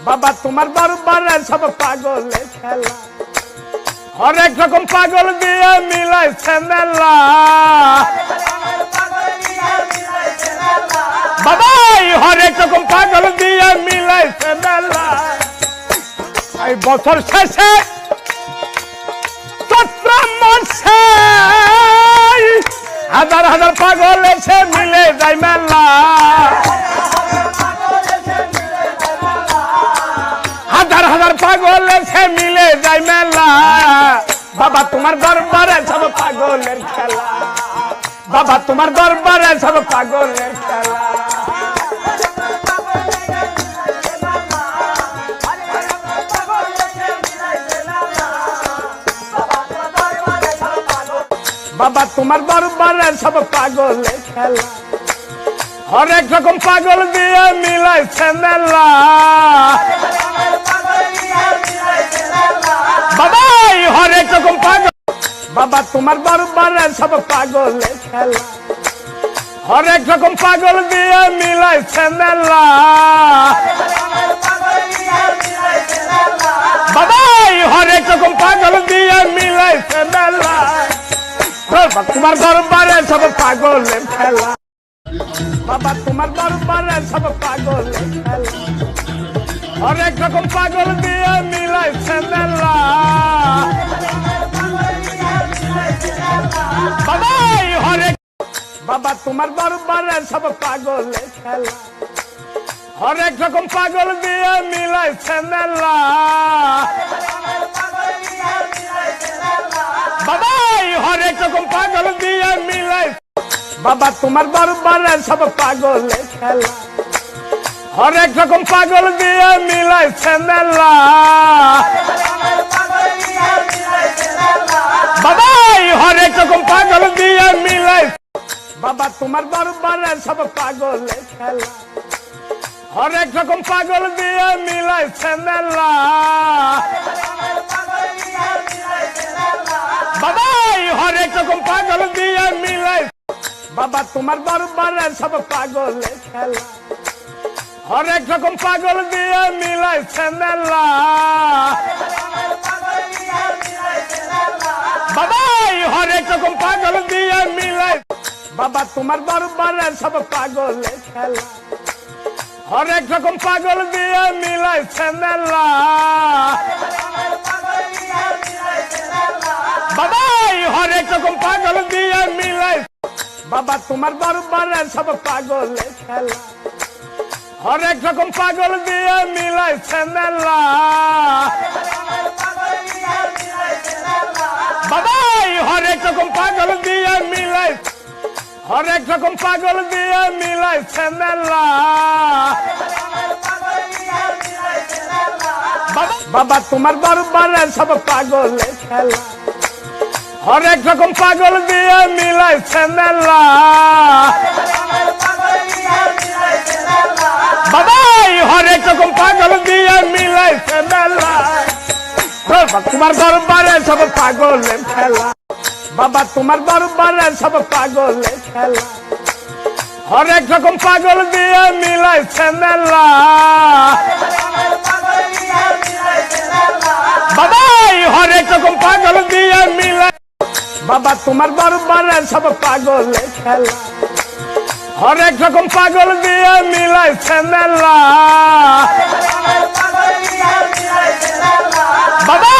বাবা তোমার দরবারে সব পাগলে খেলা, হরেক রকম পাগল দিয়ে মিলাইছে মেলা। বাবা হরেক রকম পাগল দিয়ে মিলাইছে মেলা। এই বছর শেষে চৈত্র মাসে হাজার হাজার পাগল এসে মিলে যায় মেলা। হাজার হাজার পাগল এসে মিলে যায় মেলা। বাবা তোমার দরবারে সব পাগলের খেলা, বাবা তোমার দরবারে সব পাগলের খেলা। বাবা তোমার দরবারে সব পাগলের খেলা, হরেক রকম পাগল দিয়ে মিলাইছে মেলা। বাবা হরেক রকম পাগল, বাবা তোমার দরবারে সব পাগলের খেলা, হরেক রকম পাগল দিয়ে মিলাইছে মেলা। বাবা হরেক রকম পাগল দিয়ে মিলাইছে মেলা। তোমার দরবারে সব পাগলের খেলা, বাবা তোমার দরবারে সব পাগলের খেলা, হরেক রকম পাগল দিয়ে মিলাইছে মেলা। বাবা হরেক, বাবা তোমার দরবারে সব পাগলের খেলা, হরেক রকম পাগল দিয়ে মিলাইছে মেলা। বাবা হরেক রকম পাগল দিয়ে মিলাই, বাবা তোমার দরবারে সব পাগলের খেলা, হরেক রকম পাগল দিয়ে মিলাইছে মেলা। বাবা হরেক রকম পাগল দিয়ে মিলাই, বাবা তোমার দরবারে সব পাগলের খেলা, হরেক রকম পাগল দিয়ে মিলাইছে মেলা। বাবা হরেক রকম পাগল দিয়ে মিলাই, বাবা তোমার দরবারে সব পাগলের খেলা, হরেক রকম পাগল দিয়ে মিলাইছে মেলা। বাবা হরেক রকম পাগল দিয়ে মিলাই, বাবা তোমার দরবারে সব পাগলের খেলা, হরেক রকম পাগল দিয়ে মিলাইছে মেলা। বাবা হরেক রকম পাগল দিয়ে মিলাই, বাবা তোমার দরবারে সব পাগলের খেলা, হরেক রকম পাগল দিয়ে মিলাইছে মেলা। বাবা হরেক রকম পাগল দিয়ে মিলাই, হরেক রকম পাগল দিয়ে মিলাইছে মেলা। বাবা তোমার দরবারে সব পাগলের খেলা, হরেক রকম পাগল দিয়ে মিলাইছে মেলা। বাবা হরেক রকম পাগল দিয়ে মিলাইছে মেলা। তোমার দরবারে সব পাগলের খেলা, বাবা তোমার দরবারে সব পাগলের খেলা, হরেক রকম পাগল দিয়ে মিলাইছে মেলা। বাবা হরেক রকম পাগল দিয়ে মিলাই, বাবা তোমার দরবারে সব পাগলের খেলা, হরেক রকম পাগল দিয়ে মিলাইছে মেলা। বাবা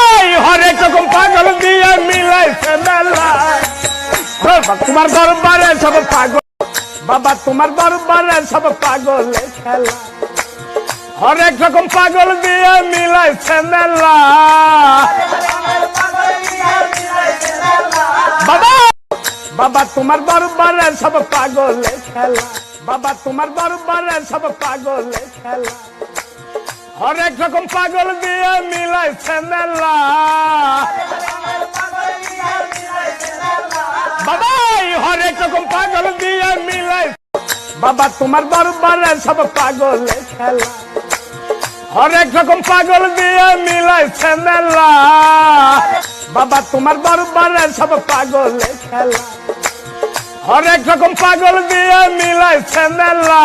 হরেক রকম পাগল দিয়ে মিলাইছে মেলা। তোমার দরবারে সব পাগল, বাবা তোমার দরবারে সব পাগলের খেলা, হরেক রকম পাগল দিয়ে মিলাইছে মেলা। বাবা বাবা তোমার দরবারে সব পাগলের খেলা, বাবা তোমার দরবারে সব পাগলের খেলা, হরেক রকম পাগল দিয়ে মিলাইছে মেলা। বাবা হরেক রকম পাগল দিয়ে মিলাই, বাবা তোমার দরবারে সব পাগলের খেলা, হরেক রকম পাগল দিয়ে মিলাইছে মেলা। বাবা তোমার দরবারে সব পাগলের খেলা, হরেক রকম পাগল দিয়ে মিলাইছে মেলা।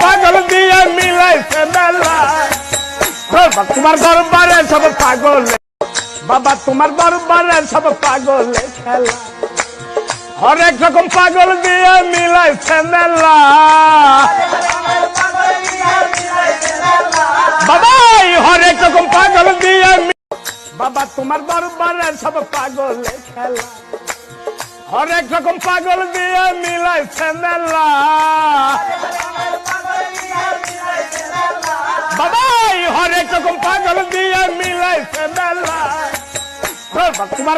পাগল দিয়ে মিলাইছে মেলা বাবা তোমার দরবারে সব পাগলে বাবা তোমার দরবারে সব পাগলে খেলা হরেক রকম পাগল দিয়ে মিলাইছে মেলা বাবা হরেক রকম পাগল দিয়ে বাবা তোমার দরবারে সব পাগলে খেলা হরেক রকম পাগল দিয়ে মিলাইছে মেলা বাবা হরেক রকম পাগল দিয়ে মিলাইছে মেলা তোমার